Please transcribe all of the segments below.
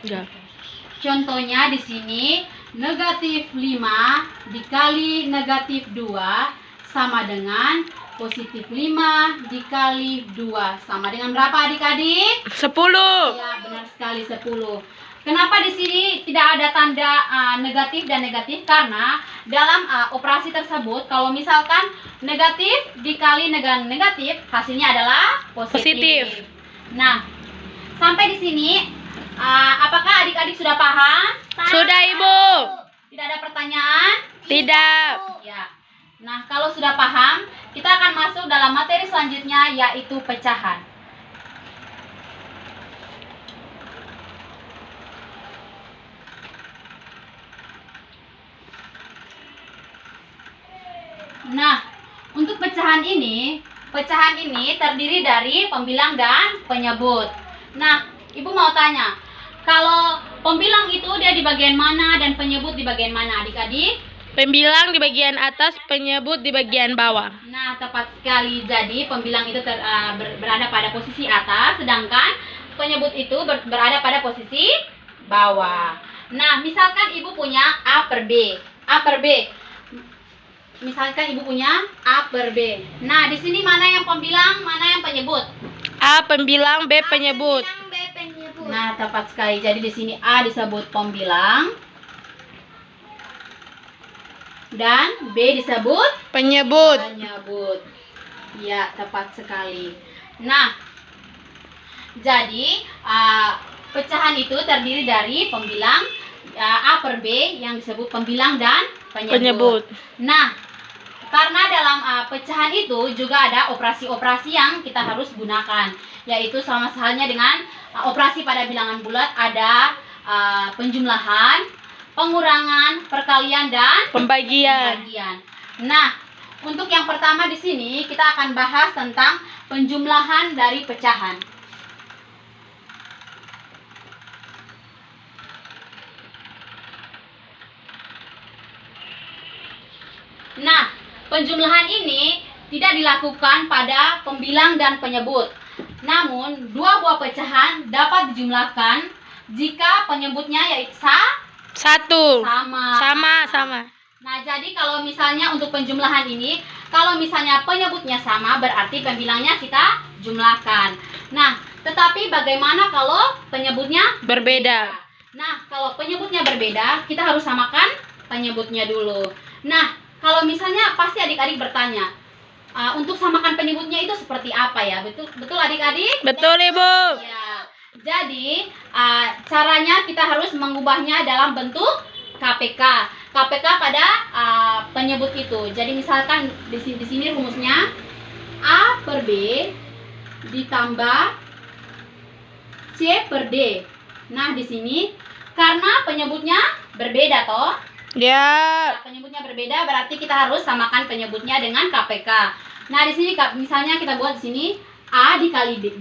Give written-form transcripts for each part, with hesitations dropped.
Ya. Contohnya di sini negatif 5 dikali negatif 2 sama dengan positif 5 dikali 2 sama dengan berapa adik-adik? 10. Ya, benar sekali 10. Kenapa di sini tidak ada tanda negatif dan negatif? Karena dalam operasi tersebut kalau misalkan negatif dikali dengan negatif hasilnya adalah positif. Nah, sampai di sini apakah adik-adik sudah paham? Sudah, Ibu. Tidak ada pertanyaan? Tidak. Ya. Nah, kalau sudah paham, kita akan masuk dalam materi selanjutnya yaitu pecahan. Nah, untuk pecahan ini terdiri dari pembilang dan penyebut. Nah, Ibu mau tanya, kalau pembilang itu dia di bagian mana dan penyebut di bagian mana, adik-adik? Pembilang di bagian atas, penyebut di bagian bawah. Nah, tepat sekali. Jadi, pembilang itu berada pada posisi atas, sedangkan penyebut itu berada pada posisi bawah. Nah, misalkan Ibu punya A per B. Misalkan Ibu punya A per B. Nah, di sini mana yang pembilang, mana yang penyebut? A pembilang, B penyebut. Nah, tepat sekali. Jadi di sini A disebut pembilang dan B disebut Penyebut. Ya, tepat sekali. Nah, jadi pecahan itu terdiri dari pembilang A per B yang disebut pembilang dan penyebut. Nah, karena dalam pecahan itu juga ada operasi-operasi yang kita harus gunakan, yaitu sama halnya dengan operasi pada bilangan bulat ada penjumlahan, pengurangan, perkalian, dan pembagian. Nah, untuk yang pertama di sini kita akan bahas tentang penjumlahan dari pecahan. Nah, penjumlahan ini tidak dilakukan pada pembilang dan penyebut. Namun, dua buah pecahan dapat dijumlahkan jika penyebutnya yaitu sama. Nah, jadi kalau misalnya untuk penjumlahan ini, kalau misalnya penyebutnya sama, berarti pembilangnya kita jumlahkan. Nah, tetapi bagaimana kalau penyebutnya Berbeda. Nah, kalau penyebutnya berbeda, kita harus samakan penyebutnya dulu. Nah, kalau misalnya pasti adik-adik bertanya, untuk samakan penyebutnya itu seperti apa ya? Betul adik-adik? Betul, Ibu. Ya. Jadi, caranya kita harus mengubahnya dalam bentuk KPK. KPK pada penyebut itu. Jadi misalkan di sini rumusnya A per B ditambah C per D. Nah, di sini karena penyebutnya berbeda toh. Ya. Penyebutnya berbeda berarti kita harus samakan penyebutnya dengan KPK. Nah, di sini misalnya kita buat di sini A dikali D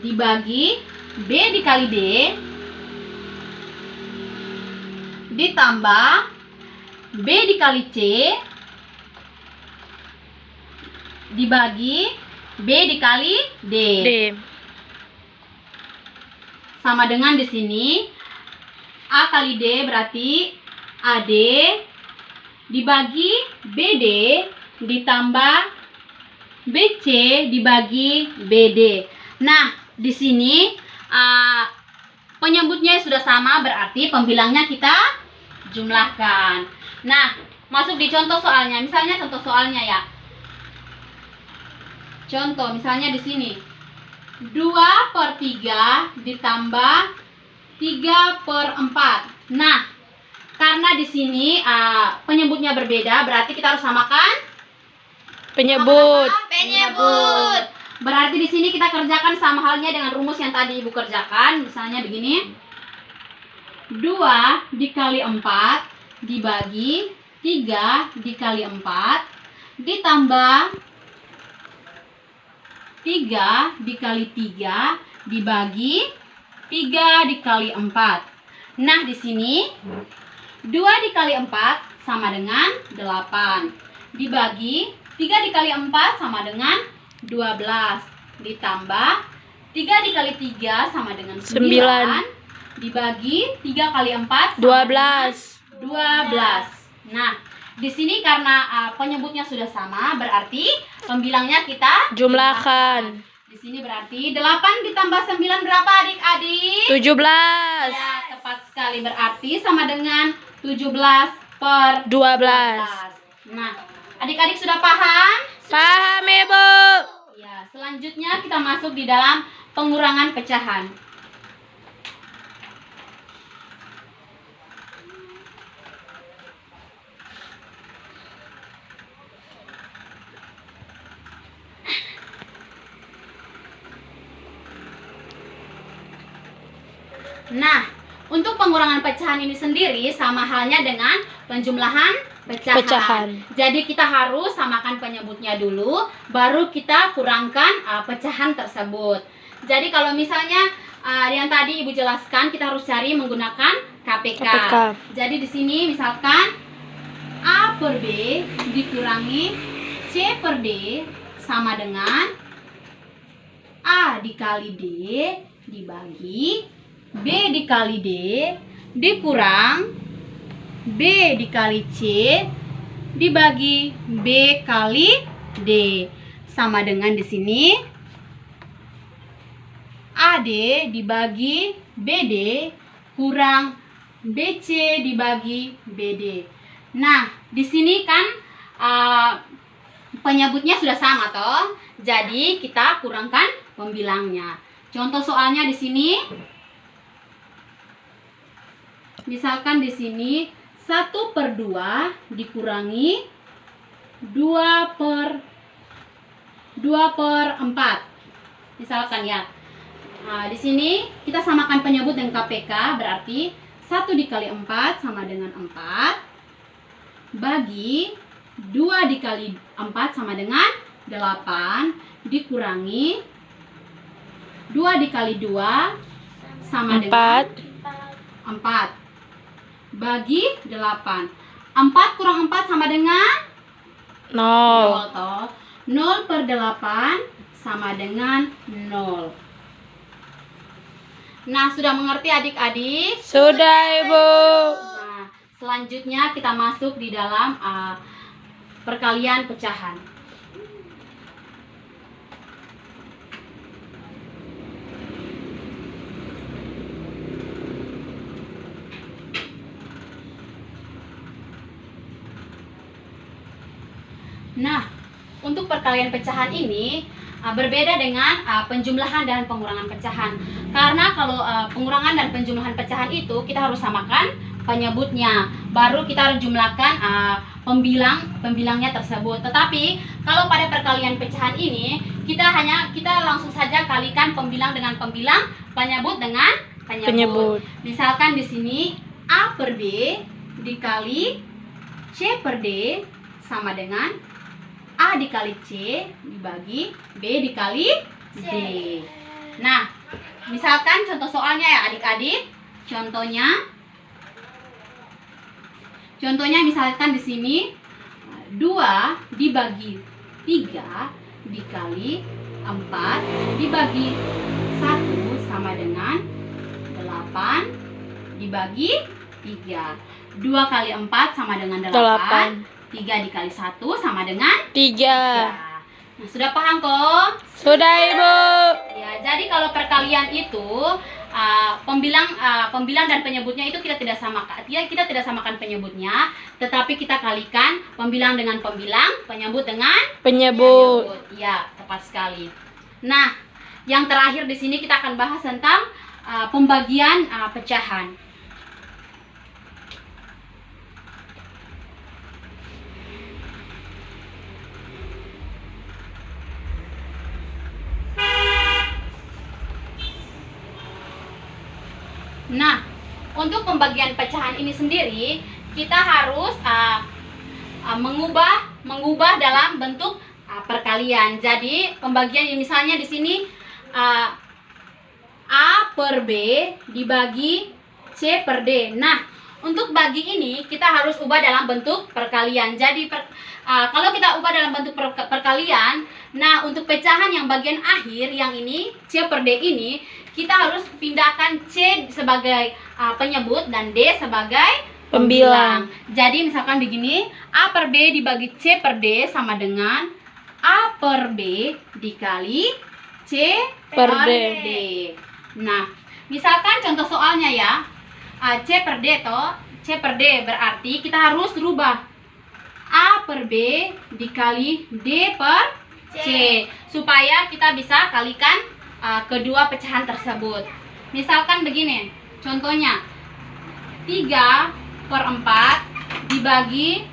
dibagi B dikali D ditambah B dikali C dibagi B dikali D. Sama dengan di sini A kali D berarti AD dibagi BD ditambah BC dibagi BD. Nah, di sini penyebutnya sudah sama berarti pembilangnya kita jumlahkan. Nah, masuk di contoh soalnya. Misalnya contoh soalnya ya. Contoh misalnya di sini 2 per 3 ditambah 3 per 4. Nah, karena di sini penyebutnya berbeda, berarti kita harus samakan Penyebut. Berarti di sini kita kerjakan sama halnya dengan rumus yang tadi Ibu kerjakan. Misalnya begini. 2 dikali 4 dibagi 3 dikali 4 ditambah 3 dikali 3 dibagi 3 dikali 4. Nah, di sini 2 dikali 4 sama dengan 8. Dibagi 3 dikali 4 sama dengan 12. Ditambah 3 dikali 3 sama dengan 9. 9. Dibagi 3 kali 4 sama 12. dengan 12. Nah, di sini karena penyebutnya sudah sama, berarti pembilangnya kita Jumlahkan. Di sini berarti 8 ditambah 9 berapa adik-adik? 17. Ya, tepat sekali. Berarti sama dengan 17/12. 12. Nah, adik-adik sudah paham? Paham, Ibu. Ya, selanjutnya kita masuk di dalam pengurangan pecahan. Nah, untuk pengurangan pecahan ini sendiri sama halnya dengan penjumlahan pecahan. Jadi kita harus samakan penyebutnya dulu, baru kita kurangkan pecahan tersebut. Jadi kalau misalnya yang tadi Ibu jelaskan, kita harus cari menggunakan KPK. Jadi di sini misalkan A per B dikurangi C per D sama dengan A dikali D dibagi B dikali D dikurang B dikali C dibagi B kali D sama dengan di sini AD dibagi BD kurang BC dibagi BD. Nah, di sini kan penyebutnya sudah sama toh. Jadi kita kurangkan pembilangnya. Contoh soalnya di sini. Misalkan di sini 1/2 dikurangi 2/4. Misalkan ya. Nah, di sini kita samakan penyebut dengan KPK, berarti 1 dikali 4 sama dengan 4 bagi 2 dikali 4 sama dengan 8 dikurangi 2 dikali 2 sama dengan 4 bagi 8. 4 kurang 4 sama dengan 0 toh. 0/8 sama dengan 0. Nah, sudah mengerti adik-adik? Sudah, Ibu. Nah, selanjutnya kita masuk di dalam perkalian pecahan. Nah, untuk perkalian pecahan ini berbeda dengan penjumlahan dan pengurangan pecahan. Karena kalau pengurangan dan penjumlahan pecahan itu kita harus samakan penyebutnya, baru kita harus jumlahkan pembilangnya tersebut. Tetapi kalau pada perkalian pecahan ini kita langsung saja kalikan pembilang dengan pembilang, penyebut dengan penyebut. Misalkan di sini A per B dikali C per D sama dengan A dikali C dibagi B dikali D. Nah, misalkan contoh soalnya ya adik-adik. Contohnya misalkan di sini 2 dibagi 3 dikali 4 dibagi 1 sama dengan 8 dibagi 3. 2 kali 4 sama dengan 8. 3 dikali 1 sama dengan 3. Nah, sudah paham kok? Sudah, Ibu. Ya, jadi kalau perkalian itu pembilang dan penyebutnya itu kita tidak samakan penyebutnya, tetapi kita kalikan pembilang dengan pembilang, penyebut dengan penyebut. Ya, tepat sekali. Nah, yang terakhir di sini kita akan bahas tentang pembagian pecahan. Nah, untuk pembagian pecahan ini sendiri kita harus mengubah dalam bentuk perkalian. Jadi pembagian misalnya di sini A per B dibagi C per D. Nah, untuk bagi ini kita harus ubah dalam bentuk perkalian. Jadi kalau kita ubah dalam bentuk perkalian, nah untuk pecahan yang bagian akhir yang ini C per D ini, kita harus pindahkan C sebagai penyebut dan D sebagai pembilang. Jadi misalkan begini, A per B dibagi C per D sama dengan A per B dikali C per D. Nah, misalkan contoh soalnya ya, C per D toh, C per D berarti kita harus rubah A per B dikali D per C supaya kita bisa kalikan kedua pecahan tersebut. Misalkan begini, contohnya 3 per 4 dibagi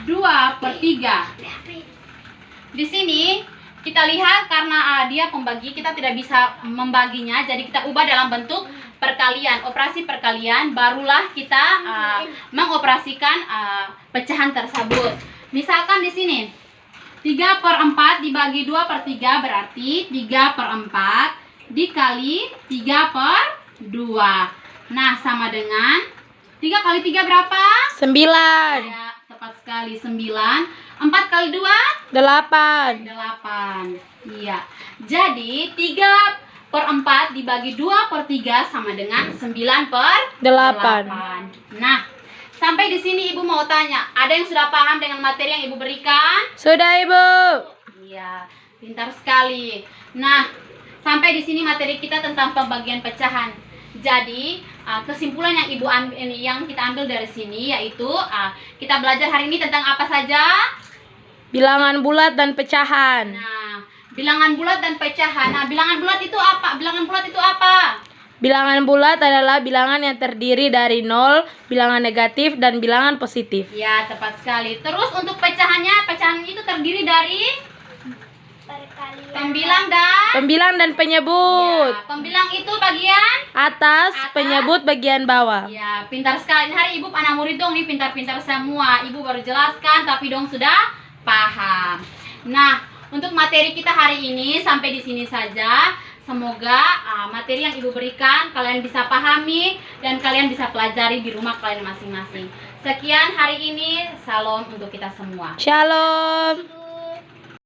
2 per 3. Di sini kita lihat karena dia pembagi, kita tidak bisa membaginya, jadi kita ubah dalam bentuk perkalian, operasi perkalian, barulah kita mengoperasikan pecahan tersebut. Misalkan di sini 3 per 4 dibagi 2 per 3 berarti 3 per 4 dikali 3 per 2. Nah, sama dengan 3 kali 3 berapa? 9. Ya, tepat sekali 9. 4 kali 2? 8. 8. Iya. Jadi 3 per 4 dibagi 2 per 3 sama dengan 9 per 8. Nah, sampai di sini Ibu mau tanya, ada yang sudah paham dengan materi yang Ibu berikan? Sudah, Ibu. Iya, pintar sekali. Nah, sampai di sini materi kita tentang pembagian pecahan. Jadi, kesimpulan yang yang kita ambil dari sini yaitu kita belajar hari ini tentang apa saja? Bilangan bulat dan pecahan. Nah, bilangan bulat dan pecahan. Nah, bilangan bulat itu apa? Bilangan bulat itu apa? Bilangan bulat adalah bilangan yang terdiri dari 0, bilangan negatif, dan bilangan positif. Ya, tepat sekali. Terus untuk pecahannya, pecahan itu terdiri dari pembilang dan penyebut. ya, pembilang itu bagian Atas, penyebut bagian bawah. Ya, pintar sekali. Ini hari Ibu anak murid dong nih, pintar-pintar semua. Ibu baru jelaskan tapi dong sudah paham. Nah, untuk materi kita hari ini sampai di sini saja. Semoga materi yang Ibu berikan kalian bisa pahami dan kalian bisa pelajari di rumah kalian masing-masing. Sekian hari ini, salam untuk kita semua. Shalom.